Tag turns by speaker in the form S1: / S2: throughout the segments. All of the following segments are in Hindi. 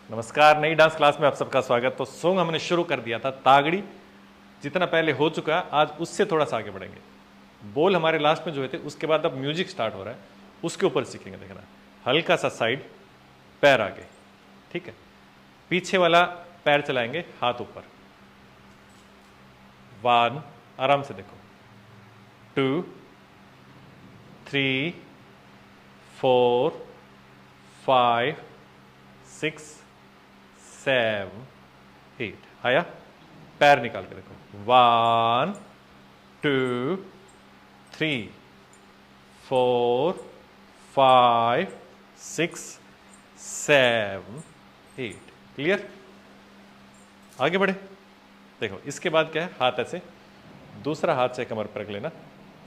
S1: नमस्कार, नई डांस क्लास में आप सबका स्वागत। तो सॉन्ग हमने शुरू कर दिया था तागड़ी, जितना पहले हो चुका आज उससे थोड़ा सा आगे बढ़ेंगे। बोल हमारे लास्ट में जो थे, उसके बाद अब म्यूजिक स्टार्ट हो रहा है, उसके ऊपर सीखेंगे। देखना, हल्का सा साइड, पैर आगे, ठीक है। पीछे वाला पैर चलाएंगे, हाथ ऊपर। 1, आराम से देखो, 2, 3, 4, 5, 6, 7, 8। आया? पैर निकाल के देखो, 1, 2, 3, 4, 5, 6, 7, 8। क्लियर? आगे बढ़े। देखो, इसके बाद क्या है, हाथ ऐसे, दूसरा हाथ से कमर पर रख लेना,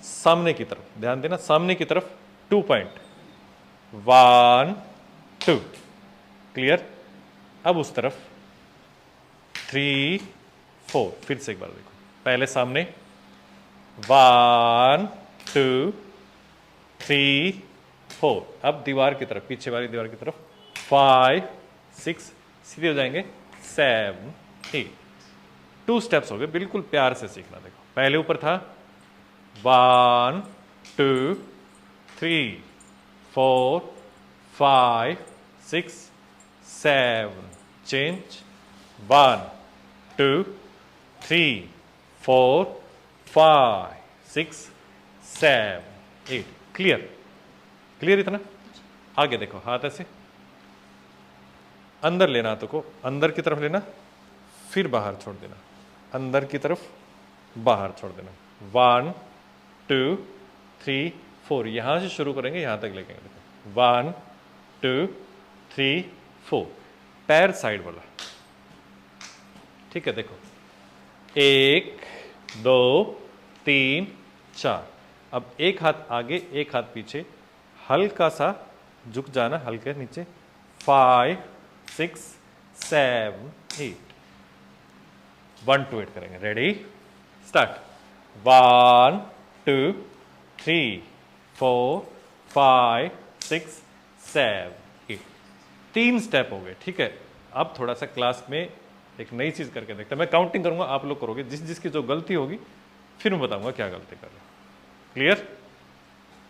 S1: सामने की तरफ ध्यान देना, सामने की तरफ 2 पॉइंट, 1, 2। क्लियर? अब उस तरफ 3, 4। फिर से एक बार देखो, पहले सामने 1, 2, 3, 4। अब दीवार की तरफ, पीछे वाली दीवार की तरफ 5, 6, सीधे हो जाएंगे 7, 8। 2 स्टेप्स हो गए, बिल्कुल प्यार से सीखना। देखो, पहले ऊपर था 1, 2, 3, 4, 5, 6, 7, चेंज, 1, 2, 3, 4, 5, 6, 7, 8। क्लियर? क्लियर इतना? आगे देखो, हाथ ऐसे अंदर लेना, हाथों को अंदर की तरफ लेना, फिर बाहर छोड़ देना, अंदर की तरफ, बाहर छोड़ देना। 1, 2, 3, 4। यहां से शुरू करेंगे, यहां तक लेके देखो, 1, 2, 3, 4। पैर साइड वाला, ठीक है। देखो, 1, 2, 3, 4। अब एक हाथ आगे, एक हाथ पीछे, हल्का सा झुक जाना, हल्के नीचे। 5, 6, 7, 8। 1 to 8 करेंगे। Ready, start. 1, 2, 3, 4, 5, 6, 7, 8। 3 स्टेप हो गए, ठीक है। अब थोड़ा सा क्लास में एक नई चीज करके देखते हैं। मैं काउंटिंग करूंगा, आप लोग करोगे। जिस जिसकी जो गलती होगी फिर मैं बताऊंगा क्या गलती कर रहे हो। क्लियर?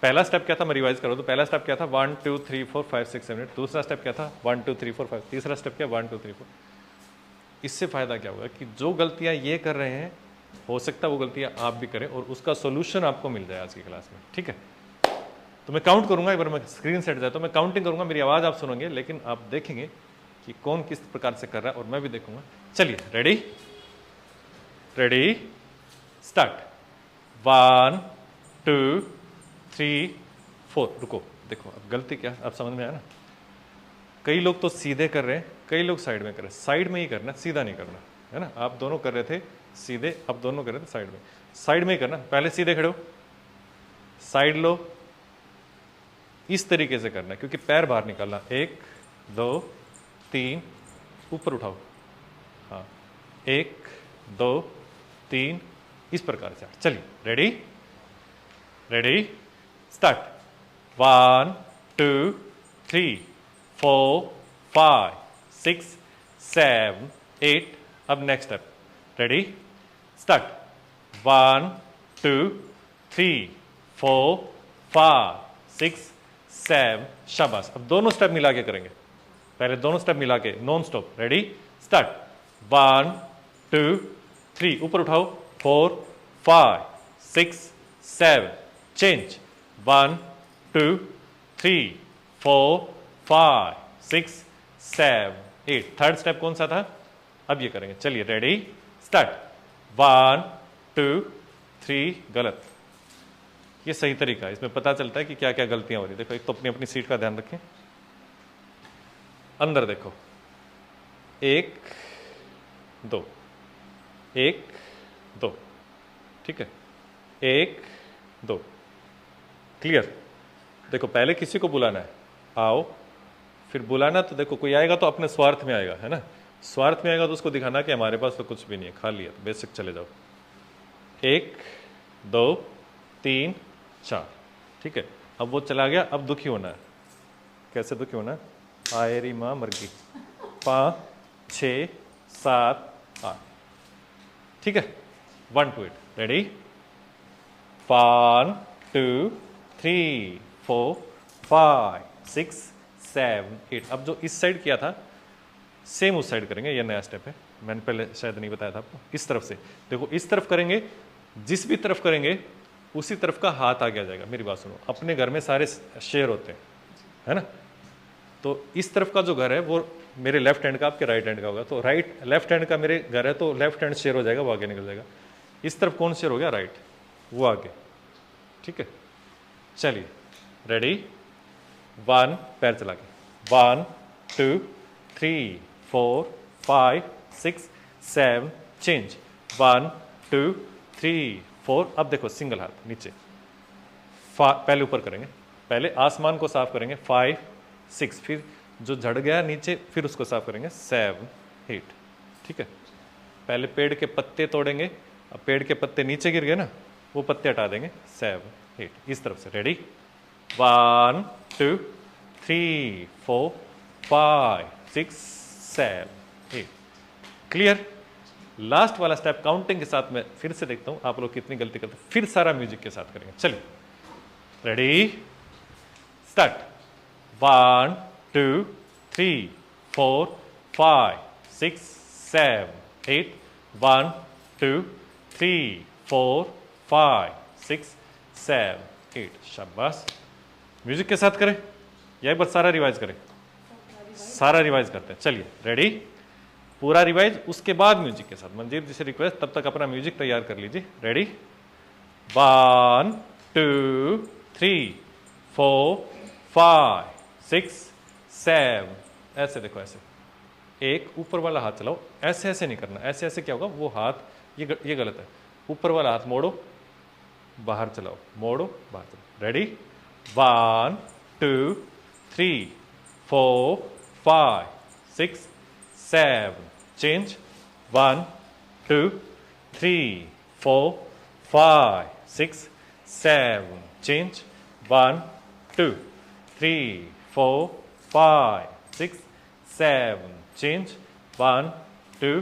S1: पहला स्टेप क्या था, मैं रिवाइज करूँ तो पहला स्टेप क्या था, 1, 2, 3, 4, 5, 6, 7, 8। दूसरा स्टेप क्या था, 1, 2, 3, 4, 5। तीसरा स्टेप क्या, 1, 2, 3, 4। इससे फायदा क्या होगा कि जो गलतियां ये कर रहे हैं, हो सकता है वो गलतियां आप भी करें और उसका सोल्यूशन आपको मिल जाए आज की क्लास में, ठीक है। तो मैं काउंट करूंगा, एक बार मैं स्क्रीन सेट जाए तो मैं काउंटिंग करूंगा, मेरी आवाज आप सुनेंगे, लेकिन आप देखेंगे कि कौन किस प्रकार से कर रहा है और मैं भी देखूंगा। चलिए, रेडी, रेडी, स्टार्ट। 1, 2, 3, 4। रुको, देखो अब गलती क्या, अब समझ में आया ना। कई लोग तो सीधे कर रहे हैं, कई लोग साइड में कर रहे हैं। साइड में ही करना, सीधा नहीं करना, है ना। आप दोनों कर रहे थे सीधे, अब दोनों कर रहे थे साइड में। साइड में ही करना, पहले सीधे खड़े हो, साइड लो, इस तरीके से करना है, क्योंकि पैर बाहर निकालना। 1, 2, 3, ऊपर उठाओ, हाँ, 1, 2, 3, इस प्रकार से। चलिए, रेडी, रेडी, स्टार्ट। 1, 2, 3, 4, 5, 6, 7, 8। अब नेक्स्ट स्टेप, रेडी, स्टार्ट। 1, 2, 3, 4, 5, 6, 7। शाबाश। अब दोनों स्टेप मिला के करेंगे, पहले दोनों स्टेप मिला के, नॉन स्टॉप। Ready, start. 1, 2, 3, ऊपर उठाओ, 4, 5, 6, 7, चेंज। 1, 2, 3, 4, 5, 6, 7, 8। थर्ड स्टेप कौन सा था, अब ये करेंगे। चलिए, रेडी, स्टार्ट। 1, 2, 3, गलत। ये सही तरीका है, इसमें पता चलता है कि क्या क्या गलतियां हो रही। देखो, एक तो अपनी अपनी सीट का ध्यान रखें, अंदर देखो, 1, 2, 1, 2, ठीक है, 1, 2। क्लियर? देखो, पहले किसी को बुलाना है, आओ, फिर बुलाना। तो देखो, कोई आएगा तो अपने स्वार्थ में आएगा, है ना। स्वार्थ में आएगा तो उसको दिखाना कि हमारे पास तो कुछ भी नहीं है, खाली है, तो बेसिक चले जाओ। 1, 2, 3, 4, ठीक है। अब वो चला गया, अब दुखी होना है। कैसे दुखी होना है, आएरी माँ मर गई, 5 6 7 8, ठीक है। 1 to 8, रेडी, 1 2 3 4 5 6 7 8। अब जो इस साइड किया था सेम उस साइड करेंगे, ये नया स्टेप है, मैंने पहले शायद नहीं बताया था आपको। इस तरफ से देखो, इस तरफ करेंगे, जिस भी तरफ करेंगे उसी तरफ का हाथ आगे आ जाएगा। मेरी बात सुनो, अपने घर में सारे शेयर होते हैं, है ना, तो इस तरफ का जो घर है वो मेरे लेफ्ट हैंड का आपके राइट हैंड का होगा, तो राइट लेफ्ट हैंड का मेरे घर है तो लेफ्ट हैंड शेयर हो जाएगा, वो आगे निकल जाएगा। इस तरफ कौन शेयर हो गया, राइट, वो आगे, ठीक है। चलिए रेडी, 1 पैर चला के 1 2 3 4 5 6 7 चेंज, 1 2 3 4। अब देखो सिंगल हाथ नीचे, पहले ऊपर करेंगे, पहले आसमान को साफ करेंगे, 5 6, फिर जो झड़ गया नीचे फिर उसको साफ करेंगे, 7 8, ठीक है। पहले पेड़ के पत्ते तोड़ेंगे, अब पेड़ के पत्ते नीचे गिर गए ना, वो पत्ते हटा देंगे, 7 8, इस तरफ से। Ready, 1 2 3 4 5 6 7 8, clear. लास्ट वाला स्टेप काउंटिंग के साथ मैं फिर से देखता हूं आप लोग कितनी गलती करते हैं, फिर सारा म्यूजिक के साथ करेंगे। चलिए रेडी, स्टार्ट, 1 2 3 4 5 6 7 8, 1 2 3 4 5 6 7 8, शाबाश। म्यूजिक के साथ करें या एक बार सारा रिवाइज करें, सारा रिवाइज करते हैं। चलिए रेडी, पूरा रिवाइज, उसके बाद म्यूजिक के साथ। मंजीर जी से रिक्वेस्ट, तब तक अपना म्यूजिक तैयार कर लीजिए। रेडी, 1 2 3 4 5 6 7, ऐसे देखो, ऐसे एक ऊपर वाला हाथ चलाओ, ऐसे ऐसे नहीं करना, ऐसे ऐसे क्या होगा, वो हाथ ये गलत है, ऊपर वाला हाथ मोड़ो, बाहर चलाओ, मोड़ो बाहर चलाओ। Ready, 1 2 3 4 5 6 7 change, 1 2 3 4 5 6 7 change, 1 2 3 4 5 6 7 change, 1 2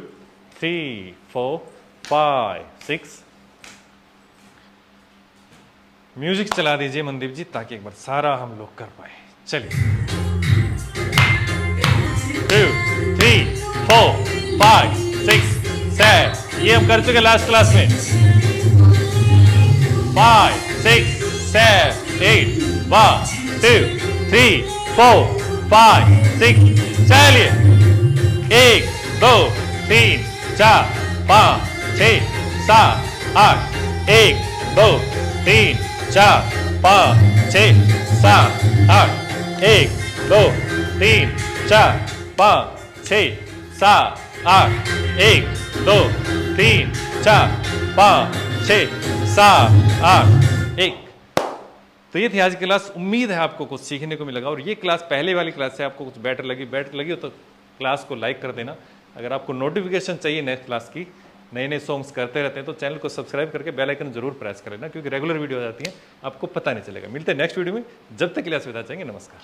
S1: 3 4 5 6। Music चला दीजिए मनदीप जी, ताकि एक बार सारा हम लोग कर पाए। चलिए 2 3 4 5 6 7, ये हम कर चुके लास्ट क्लास में। 5 6 7 8, 1 2 3 4 5 6। चलिए 1 2 3 4 5 6 7 8, 1 2 3 4 5 6 7 8, 1 2 3 4 5 6 7 8, 1 2 3 4 5 6 7 8 1। तो ये थी आज की क्लास। उम्मीद है आपको कुछ सीखने को मिलेगा, और ये क्लास पहले वाली क्लास से आपको कुछ बेटर लगी हो तो क्लास को लाइक कर देना। अगर आपको नोटिफिकेशन चाहिए नेक्स्ट क्लास की, नए नए सॉन्ग्स करते रहते हैं, तो चैनल को सब्सक्राइब करके बेल आइकन जरूर प्रेस कर लेना, क्योंकि रेगुलर वीडियो आ जाती है, आपको पता नहीं चलेगा। मिलते हैं नेक्स्ट वीडियो में, जब तक के लिए अलविदा चाहेंगे, नमस्कार।